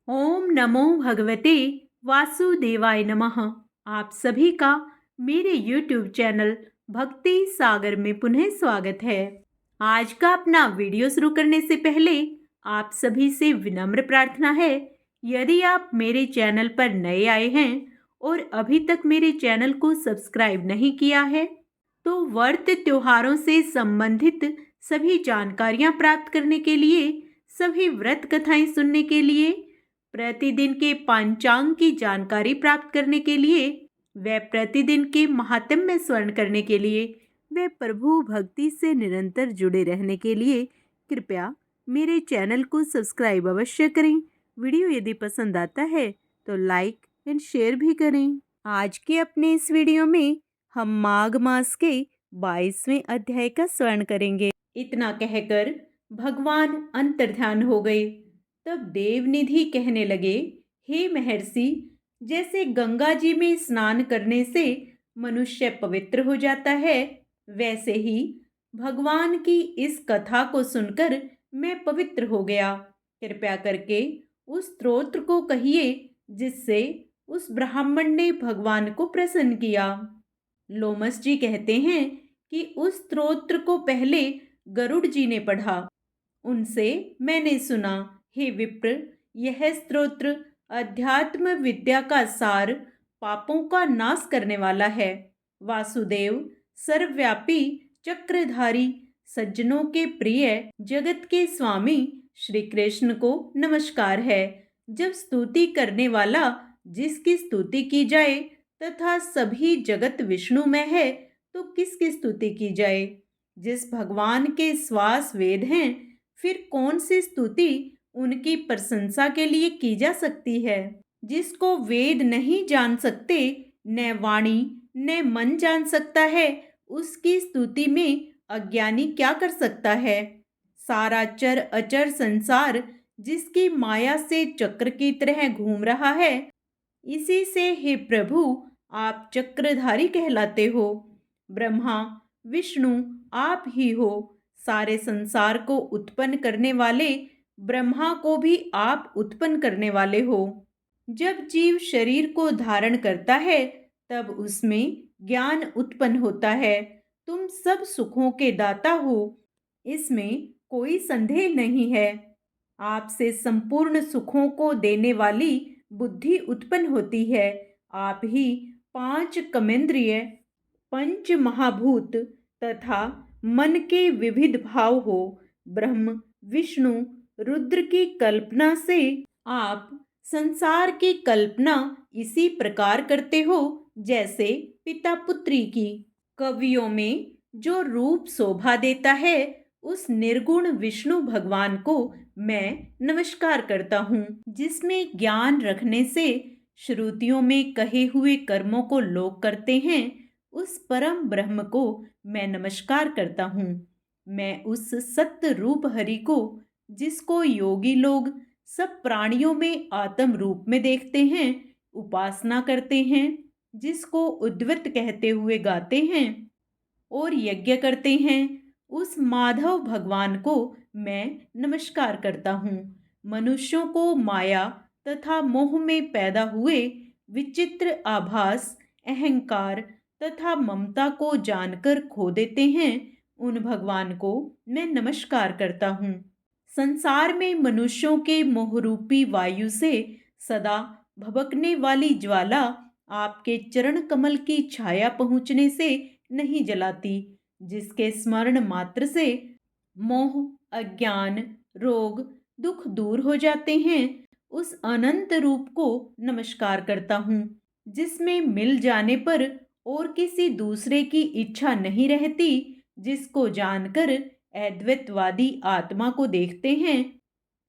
ओम नमो भगवते वासुदेवाय नमः। आप सभी का मेरे YouTube चैनल भक्ति सागर में पुनः स्वागत है। आज का अपना वीडियो शुरू करने से पहले आप सभी से विनम्र प्रार्थना है, यदि आप मेरे चैनल पर नए आए हैं और अभी तक मेरे चैनल को सब्सक्राइब नहीं किया है, तो व्रत त्योहारों से संबंधित सभी जानकारियां प्राप्त करने के लिए, सभी व्रत कथाएं सुनने के लिए, प्रतिदिन के पंचांग की जानकारी प्राप्त करने के लिए, व प्रतिदिन के महात्म्य स्वर्ण करने के लिए, व प्रभु भक्ति से निरंतर जुड़े रहने के लिए कृपया मेरे चैनल को सब्सक्राइब अवश्य करें। वीडियो यदि पसंद आता है तो लाइक एंड शेयर भी करें। आज के अपने इस वीडियो में हम माघ मास के 22वें अध्याय का स्वर्ण करेंगे। इतना कहकर भगवान अंतर्ध्यान हो गए। तब देवनिधि कहने लगे, हे महर्षि, जैसे गंगा जी में स्नान करने से मनुष्य पवित्र हो जाता है, वैसे ही भगवान की इस कथा को सुनकर मैं पवित्र हो गया। कृपया करके उस स्तोत्र को कहिए जिससे उस ब्राह्मण ने भगवान को प्रसन्न किया। लोमस जी कहते हैं कि उस स्तोत्र को पहले गरुड़ जी ने पढ़ा। उनसे मैंने सुना, हे विप्र, यह स्तोत्र अध्यात्म विद्या का सार, पापों का नाश करने वाला है। वासुदेव, सर्वव्यापी, चक्रधारी, सज्जनों के प्रिय, जगत के स्वामी श्री कृष्ण को नमस्कार है। जब स्तुति करने वाला जिसकी स्तुति की जाए तथा सभी जगत विष्णुमय है, तो किसकी स्तुति की जाए? जिस भगवान के श्वास वेद हैं, फिर कौन सी स्तुति उनकी प्रशंसा के लिए की जा सकती है? जिसको वेद नहीं जान सकते, न वाणी न मन जान सकता है, उसकी स्तुति में अज्ञानी क्या कर सकता है? सारा चर अचर संसार जिसकी माया से चक्र की तरह घूम रहा है, इसी से हे प्रभु आप चक्रधारी कहलाते हो। ब्रह्मा विष्णु आप ही हो। सारे संसार को उत्पन्न करने वाले ब्रह्मा को भी आप उत्पन्न करने वाले हो। जब जीव शरीर को धारण करता है तब उसमें ज्ञान उत्पन्न होता है। तुम सब सुखों के दाता हो, इसमें कोई संदेह नहीं है। आपसे संपूर्ण सुखों को देने वाली बुद्धि उत्पन्न होती है। आप ही पांच कर्मेंद्रिय, पंच महाभूत तथा मन के विविध भाव हो। ब्रह्म विष्णु रुद्र की कल्पना से आप संसार की कल्पना इसी प्रकार करते हो जैसे पिता पुत्री की। कवियों में जो रूप शोभा देता है, उस निर्गुण विष्णु भगवान को मैं नमस्कार करता हूँ। जिसमें ज्ञान रखने से श्रुतियों में कहे हुए कर्मों को लोग करते हैं, उस परम ब्रह्म को मैं नमस्कार करता हूँ। मैं उस सत्य रूप हरि को, जिसको योगी लोग सब प्राणियों में आत्म रूप में देखते हैं, उपासना करते हैं, जिसको उद्वत कहते हुए गाते हैं और यज्ञ करते हैं, उस माधव भगवान को मैं नमस्कार करता हूँ। मनुष्यों को माया तथा मोह में पैदा हुए विचित्र आभास, अहंकार तथा ममता को जानकर खो देते हैं, उन भगवान को मैं नमस्कार करता हूँ। संसार में मनुष्यों के मोहरूपी वायु से सदा भभकने वाली ज्वाला आपके चरण कमल की छाया पहुँचने से नहीं जलाती, जिसके स्मरण मात्र से मोह, अज्ञान, रोग, दुख दूर हो जाते हैं, उस अनंत रूप को नमस्कार करता हूँ। जिसमें मिल जाने पर और किसी दूसरे की इच्छा नहीं रहती, जिसको जानकर अद्वैतवादी आत्मा को देखते हैं।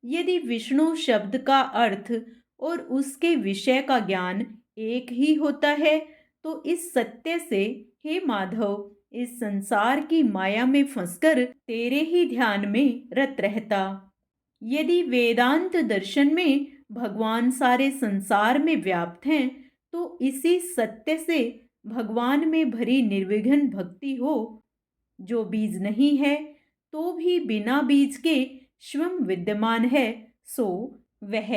यदि विष्णु शब्द का अर्थ और उसके विषय का ज्ञान एक ही होता है, तो इस सत्य से हे माधव, इस संसार की माया में फंसकर तेरे ही ध्यान में रत रहता। यदि वेदांत दर्शन में भगवान सारे संसार में व्याप्त हैं, तो इसी सत्य से भगवान में भरी निर्विघ्न भक्ति हो। जो बीज नहीं है तो भी बिना बीज के स्वयं विद्यमान है, सो वह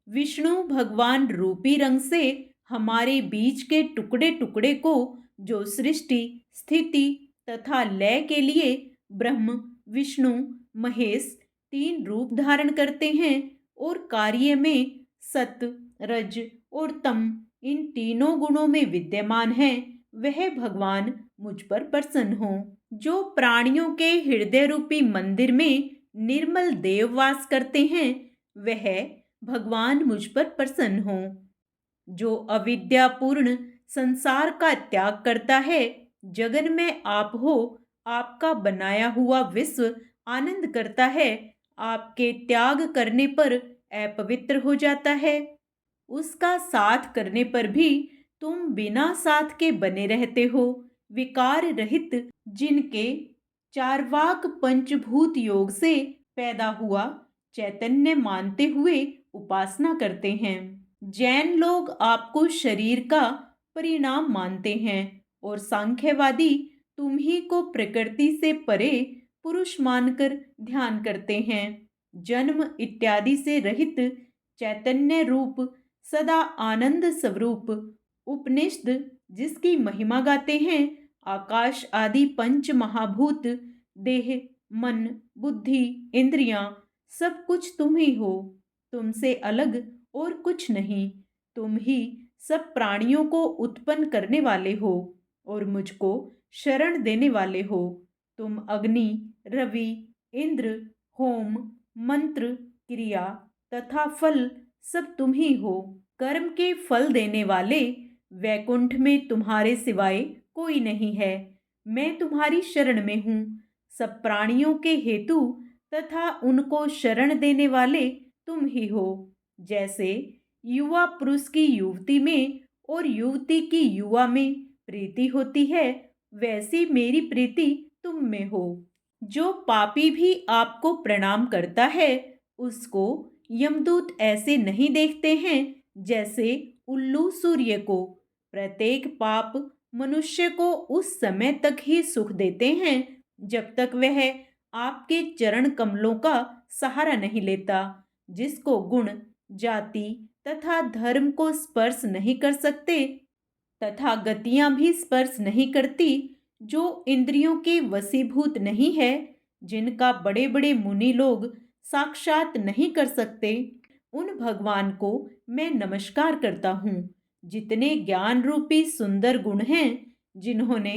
विष्णु भगवान रूपी रंग से हमारे बीच के टुकड़े टुकड़े को, जो सृष्टि, स्थिति तथा लय के लिए ब्रह्म, विष्णु, महेश तीन रूप धारण करते हैं और कार्य में सत, रज और तम इन तीनों गुणों में विद्यमान है, वह भगवान मुझ पर प्रसन्न हो। जो प्राणियों के हृदय रूपी मंदिर में निर्मल देव वास करते हैं, वह भगवान मुझ पर प्रसन्न हो। जो अविद्यापूर्ण संसार का त्याग करता है, जगन में आप हो, आपका बनाया हुआ विश्व आनंद करता है, आपके त्याग करने पर अपवित्र हो जाता है, उसका साथ करने पर भी तुम बिना साथ के बने रहते हो, विकार रहित, जिनके चारवाक पंचभूत योग से पैदा हुआ चैतन्य मानते हुए उपासना करते हैं। जैन लोग आपको शरीर का परिणाम मानते हैं और सांख्यवादी तुम ही को प्रकृति से परे पुरुष मानकर ध्यान करते हैं। जन्म इत्यादि से रहित चैतन्य रूप, सदा आनंद स्वरूप उपनिषद जिसकी महिमा गाते हैं, आकाश आदि पंच महाभूत, देह, मन, बुद्धि, इंद्रियां, सब कुछ तुम ही हो, तुमसे अलग और कुछ नहीं। तुम ही सब प्राणियों को उत्पन्न करने वाले हो और मुझको शरण देने वाले हो। तुम अग्नि, रवि, इंद्र, होम, मंत्र, क्रिया तथा फल सब तुम ही हो। कर्म के फल देने वाले वैकुंठ में तुम्हारे सिवाय कोई नहीं है। मैं तुम्हारी शरण में हूँ। सब प्राणियों के हेतु तथा उनको शरण देने वाले तुम ही हो। जैसे युवा पुरुष की युवती में और युवती की युवा में प्रीति होती है, वैसी मेरी प्रीति तुम में हो। जो पापी भी आपको प्रणाम करता है, उसको यमदूत ऐसे नहीं देखते हैं जैसे उल्लू सूर्य को। प्रत्येक पाप मनुष्य को उस समय तक ही सुख देते हैं जब तक वह आपके चरण कमलों का सहारा नहीं लेता। जिसको गुण, जाति तथा धर्म को स्पर्श नहीं कर सकते तथा गतियां भी स्पर्श नहीं करती, जो इंद्रियों के वशीभूत नहीं है, जिनका बड़े बड़े मुनि लोग साक्षात नहीं कर सकते, उन भगवान को मैं नमस्कार करता हूँ। जितने ज्ञान रूपी सुंदर गुण हैं, जिन्होंने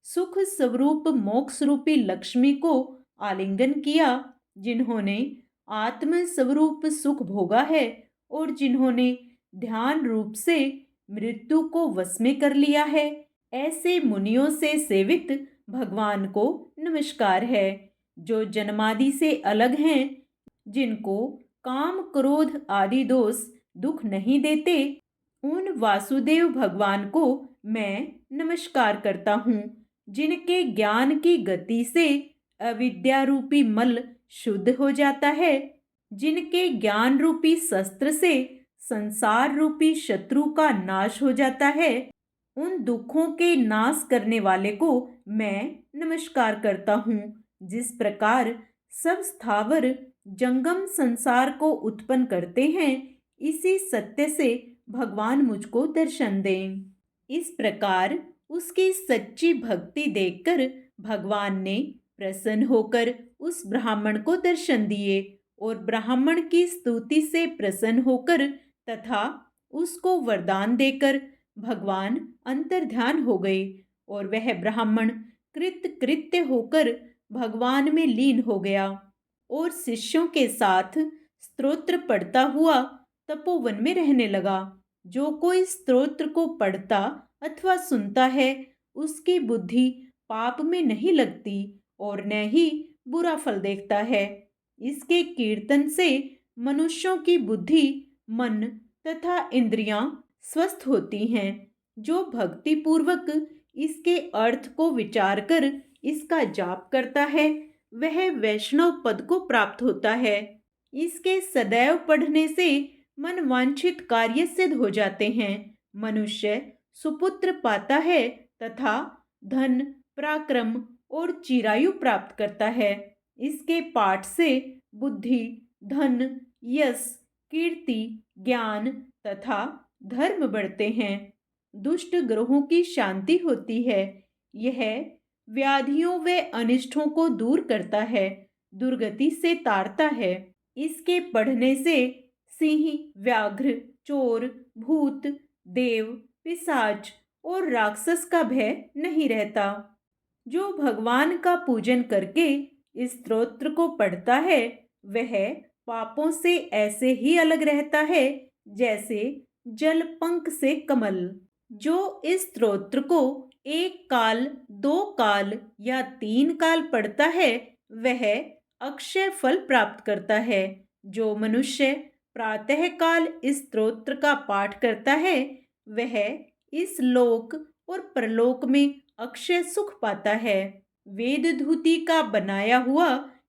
सुख स्वरूप मोक्ष रूपी लक्ष्मी को आलिंगन किया, जिन्होंने आत्म स्वरूप सुख भोगा है और जिन्होंने ध्यान रूप से मृत्यु को वश में कर लिया है, ऐसे मुनियों से सेवित भगवान को नमस्कार है। जो जन्मादि से अलग हैं, जिनको काम, क्रोध आदि दोष दुख नहीं देते, उन वासुदेव भगवान को मैं नमस्कार करता हूँ। जिनके ज्ञान की गति से अविद्या रूपी मल शुद्ध हो जाता है, जिनके ज्ञान रूपी शस्त्र से संसार रूपी शत्रु का नाश हो जाता है, उन दुखों के नाश करने वाले को मैं नमस्कार करता हूँ। जिस प्रकार सब स्थावर जंगम संसार को उत्पन्न करते हैं, इसी सत्य से भगवान मुझको दर्शन दें। इस प्रकार उसकी सच्ची भक्ति देखकर भगवान ने प्रसन्न होकर उस ब्राह्मण को दर्शन दिए और ब्राह्मण की स्तुति से प्रसन्न होकर तथा उसको वरदान देकर भगवान अंतर्ध्यान हो गए और वह ब्राह्मण कृत्य होकर भगवान में लीन हो गया और शिष्यों के साथ स्तोत्र पढ़ता हुआ तपोवन में रहने लगा। जो कोई स्तोत्र को पढ़ता अथवा सुनता है, उसकी बुद्धि पाप में नहीं लगती और न ही बुरा फल देखता है। इसके कीर्तन से मनुष्यों की बुद्धि, मन तथा इंद्रियां स्वस्थ होती हैं। जो भक्ति पूर्वक इसके अर्थ को विचार कर इसका जाप करता है, वह वैष्णव पद को प्राप्त होता है। इसके सदैव पढ़ने से मन वांछित कार्य सिद्ध हो जाते हैं। मनुष्य सुपुत्र पाता है तथा धन, पराक्रम और चिरायु प्राप्त करता है। इसके पाठ से बुद्धि, धन, यश, कीर्ति, ज्ञान तथा धर्म बढ़ते हैं, दुष्ट ग्रहों की शांति होती है। यह व्याधियों व अनिष्टों को दूर करता है, दुर्गति से तारता है। इसके पढ़ने से सिंह, व्याघ्र, चोर, भूत, देव, पिशाच और राक्षस का भय नहीं रहता। जो भगवान का पूजन करके इस स्तोत्र को पढ़ता है, वह पापों से ऐसे ही अलग रहता है जैसे जल पंख से कमल। जो इस स्तोत्र को 1 काल, 2 काल या 3 काल पढ़ता है, वह अक्षय फल प्राप्त करता है। जो मनुष्य प्रातः काल इस स्तोत्र का पाठ करता है, वह इस लोक और परलोक में अक्षय सुख पाता है। वेद धूति का बनाया हुआ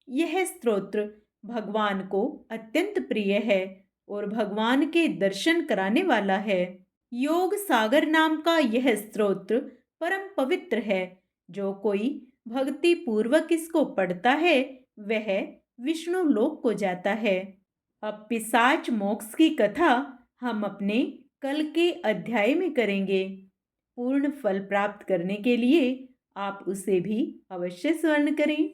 यह स्तोत्र भगवान को अत्यंत प्रिय है और भगवान के दर्शन कराने वाला है। योग सागर नाम का यह स्तोत्र परम पवित्र है। जो कोई भक्ति पूर्वक इसको पढ़ता है, वह विष्णु लोक को जाता है। अब पिशाच मोक्ष की कथा हम अपने कल के अध्याय में करेंगे। पूर्ण फल प्राप्त करने के लिए आप उसे भी अवश्य स्मरण करें।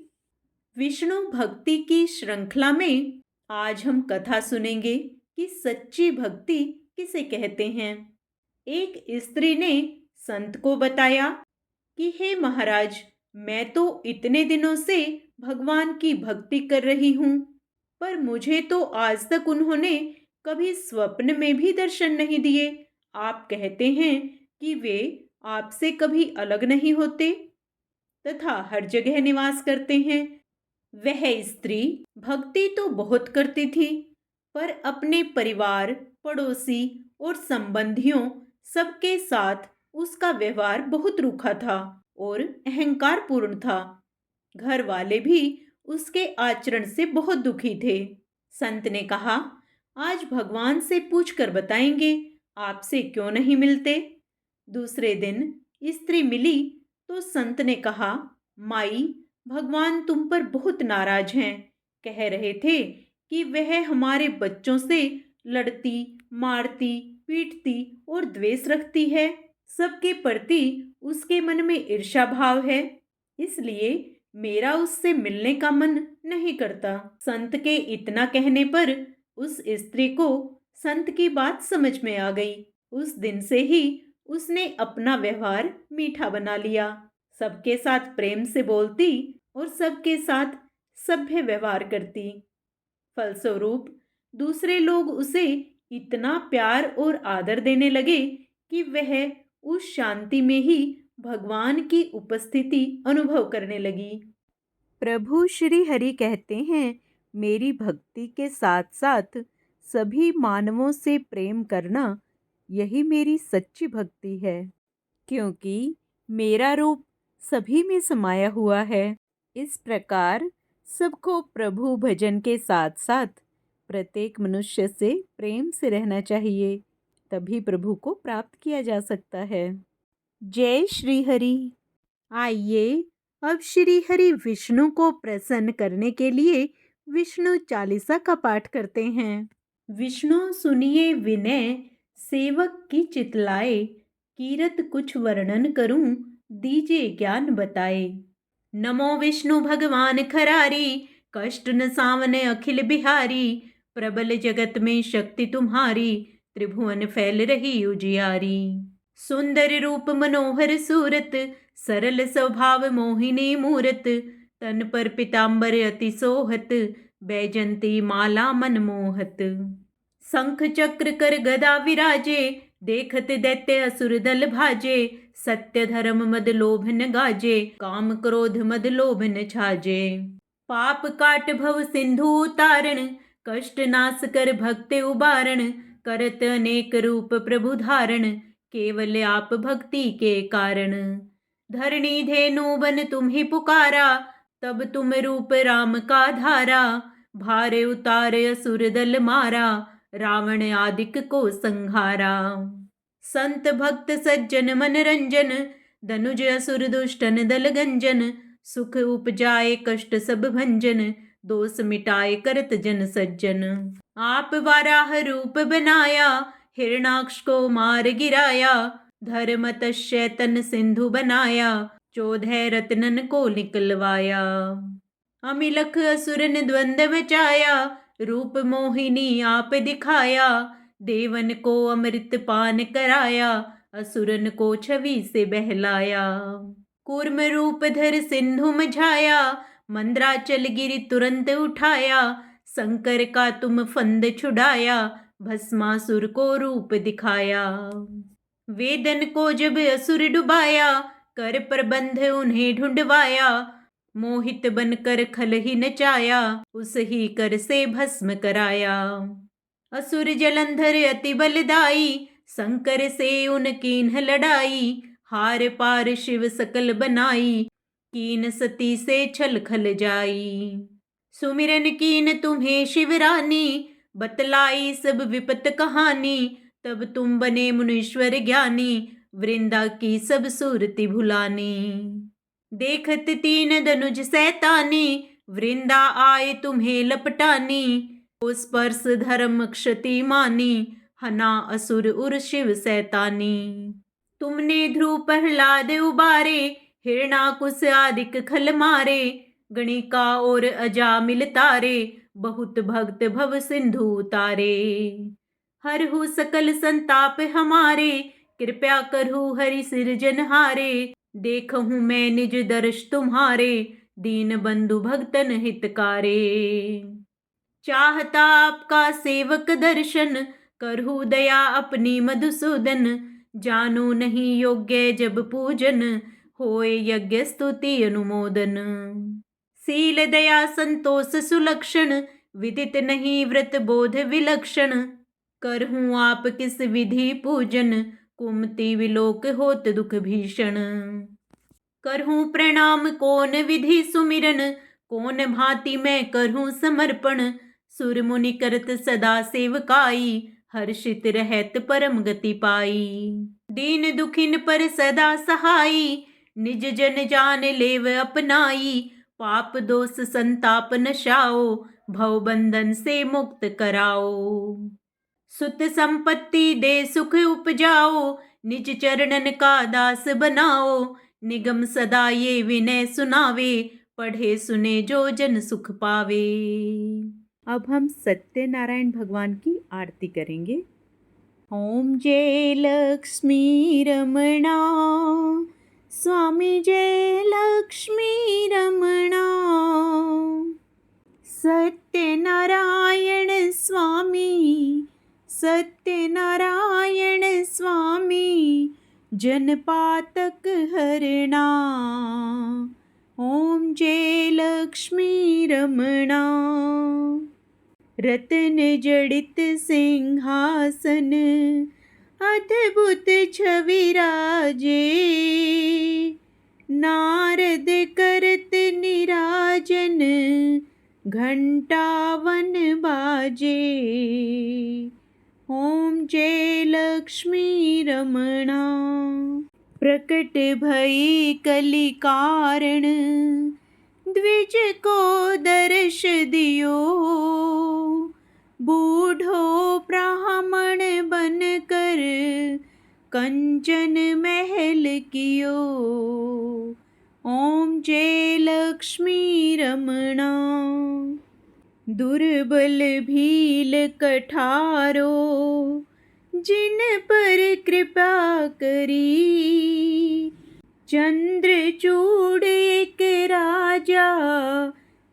विष्णु भक्ति की श्रृंखला में आज हम कथा सुनेंगे कि सच्ची भक्ति किसे कहते हैं। एक स्त्री ने संत को बताया कि हे महाराज, मैं तो इतने दिनों से भगवान की भक्ति कर रही हूँ, पर मुझे तो आज तक उन्होंने कभी स्वप्न में भी दर्शन नहीं दिए। आप कहते हैं कि वे आपसे कभी अलग नहीं होते तथा हर जगह निवास करते हैं। वह स्त्री भक्ति तो बहुत करती थी, पर अपने परिवार, पड़ोसी और संबंधियों सबके साथ उसका व्यवहार बहुत रूखा था और अहंकार पूर्ण था। घर वाले भी उसके आचरण से बहुत दुखी थे। संत ने कहा, आज भगवान से पूछकर बताएंगे, आपसे क्यों नहीं मिलते। दूसरे दिन स्त्री मिली तो संत ने कहा, माई, भगवान तुम पर बहुत नाराज हैं। कह रहे थे कि वह हमारे बच्चों से लड़ती, मारती, पीटती और द्वेष रखती है। सबके प्रति उसके मन में ईर्ष्या भाव है, इसलिए मेरा उससे मिलने का मन नहीं करता। संत के इतना कहने पर उस स्त्री को संत की बात समझ में आ गई। उस दिन से ही उसने अपना व्यवहार मीठा बना लिया, सबके साथ प्रेम से बोलती और सबके साथ सभ्य व्यवहार करती। फलस्वरूप दूसरे लोग उसे इतना प्यार और आदर देने लगे कि वह उस शांति में ही भगवान की उपस्थिति अनुभव करने लगी। प्रभु श्री हरि कहते हैं, मेरी भक्ति के साथ साथ सभी मानवों से प्रेम करना, यही मेरी सच्ची भक्ति है, क्योंकि मेरा रूप सभी में समाया हुआ है। इस प्रकार सबको प्रभु भजन के साथ साथ प्रत्येक मनुष्य से प्रेम से रहना चाहिए, तभी प्रभु को प्राप्त किया जा सकता है। जय श्री हरि। आइए अब श्री हरि विष्णु को प्रसन्न करने के लिए विष्णु चालीसा का पाठ करते हैं। विष्णु सुनिए विनय, सेवक की चितलाए, कीरत कुछ वर्णन करूं, दीजिए ज्ञान बताए। नमो विष्णु भगवान खरारी, कष्ट न सावने अखिल बिहारी। प्रबल जगत में शक्ति तुम्हारी, त्रिभुवन फैल रही उजियारी। सुंदर रूप मनोहर सूरत, सरल स्वभाव मोहिनी मूरत। तन पर पीतांबर अति सोहत, बैजंती माला मन मोहत। शंख चक्र कर गदा विराजे, देखत दैत्य असुर दल भाजे। सत्य धर्म मद लोभ न गाजे, काम क्रोध मद लोभ न छाजे। पाप काट भव सिंधु उतारण, कष्ट नाश कर भक्ति उबारण। करत अनेक रूप प्रभु धारण, केवल आप भक्ति के कारण। धरणी धेनु बन तुम ही पुकारा, तब तुम रूप राम का धारा। भारे उतारे असुर दल मारा, रावण आदिक को संहारा। संत भक्त सज्जन मन रंजन, धनुज असुर दुष्टन दल गंजन। सुख उपजाए कष्ट सब भंजन, दोष मिटाए करत जन सज्जन। आप वाराह रूप बनाया, हिरणाक्ष को मार गिराया, धर्म तस्य तन सिंधु बनाया, 14 रत्नन को निकलवाया। अमिलख असुरन द्वंद्व बचाया, रूप मोहिनी आप दिखाया, देवन को अमृत पान कराया, असुरन को छवि से बहलाया। कूर्म रूप धर सिंधु मझाया, मंद्राचल गिरि तुरंत उठाया, शंकर का तुम फंद छुड़ाया, भस्मासुर को रूप दिखाया। वेदन को जब असुर डुबाया, कर प्रबंध उन्हें ढूंढवाया, मोहित बनकर खल ही नचाया, उस ही कर से भस्म कराया। असुर जलंधर अति बलदाई, शंकर से उन कीन्ह लड़ाई, हार पार शिव सकल बनाई, कीन सती से छल खल जाई। सुमिरन कीन तुम्हें शिवरानी, बतलाई सब विपत कहानी, तब तुम बने मुनीश्वर ज्ञानी, वृंदा की सब सूरति भुलानी। देखत तीन धनुज सैतानी, वृंदा आए तुम्हें लपटानी, ओ स्पर्श धर्म क्षति मानी, हना असुर उर शिव सैतानी। तुमने ध्रुव प्रहलाद उबारे, हिरणाकुश आदिक खल मारे, गणिका और अजामिल तारे, बहुत भक्त भव सिंधु उतारे। हरहु सकल संताप हमारे, कृपया करहु हरि सिरजनहारे, देखहूँ मैं निज दर्श तुम्हारे, दीन बंधु भक्तन हितकारे। चाहता आपका सेवक दर्शन, करहु दया अपनी मधुसूदन, जानो नहीं योग्य जब पूजन, होए यज्ञ स्तुति अनुमोदन। शील दया संतोष सुलक्षण, विदित नहीं व्रत बोध विलक्षण, करहूँ आप किस विधि पूजन, कुमति विलोक होत दुख भीषण। करहूँ प्रणाम कौन विधि सुमिरन, कौन भांति मैं करहूँ समर्पण, सुर मुनि करत सदा सेवकाई, हर्षित रहत परम गति पाई। दीन दुखिन पर सदा सहाई, निज जन जान लेव अपनाई, पाप दोष संताप नशाओ, भव बंधन से मुक्त कराओ। सुत संपत्ति दे सुख उपजाओ, निज चरणन का दास बनाओ, निगम सदा ये विनय सुनावे, पढ़े सुने जो जन सुख पावे। अब हम सत्यनारायण भगवान की आरती करेंगे। ओम जय लक्ष्मी रमणा, स्वामी जय लक्ष्मी रमणा, सत्यनारायण स्वामी, सत्यनारायण स्वामी, जनपातक हरणा। ओम जय लक्ष्मी रमणा। रत्न जड़ित सिंहासन, अद्भुत छवि राजे, नारद करत निराजन, घंटा वन बाजे। ओम जय लक्ष्मी रमणा। प्रकट भई कलि कारण, द्विज को दर्श दियो, बूढ़ो ब्राह्मण बन कर, कंचन महल कियो। ओम जय लक्ष्मी रमणा। दुर्बल भील कठारो, जिन पर कृपा करी, चंद्रचूड़ एक राजा,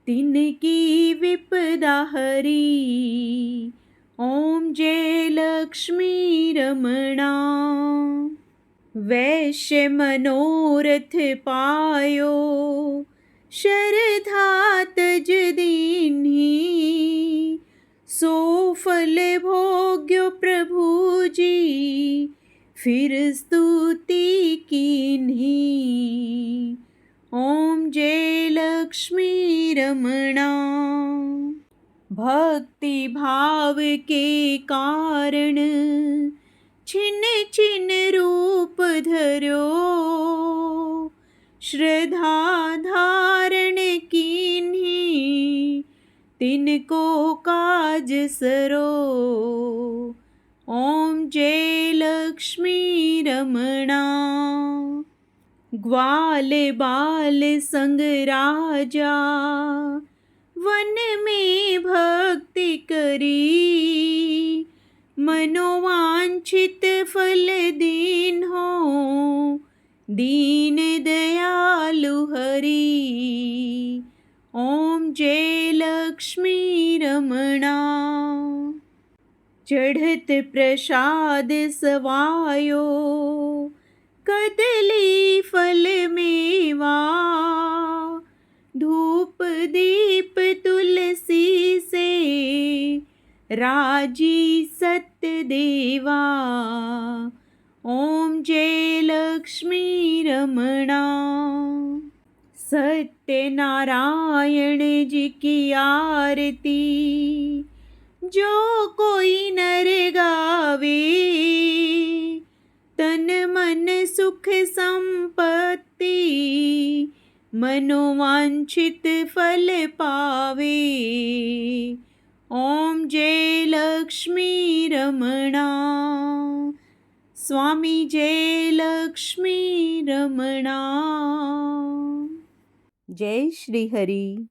तिनकी विपदा हरी। ओम जय लक्ष्मी रमणा। वैश्य मनोरथ पायो, शरधा तज दीन्ही, सो फल भोग्यो प्रभु जी, फिर स्तुति कीन्ही। ओम जय लक्ष्मी रमणा। भक्ति भाव के कारण, छिन छिन रूप धर्यो, श्रद्धा धारण कीन्ही, तिनको काज सरो। ओम जय लक्ष्मी रमणा। ग्वाल बाल संग राजा, वन में भक्ति करी। मनोवांछित फल दीन हो, दीन दयालु हरि। ओम जय लक्ष्मी रमणा। चढ़त प्रसाद सवायो, कदली फल मेवा। धूप दीप तुलसी से, राजी सत्य देवा। ओम जय लक्ष्मी रमणा। सत्य नारायण जी की आरती, जो कोई नर गावे। तन मन सुख संपत्ति, मनोवांछित फल पावे। ओम जय लक्ष्मी रमणा। स्वामी जय लक्ष्मी रमणा। जय श्री हरि।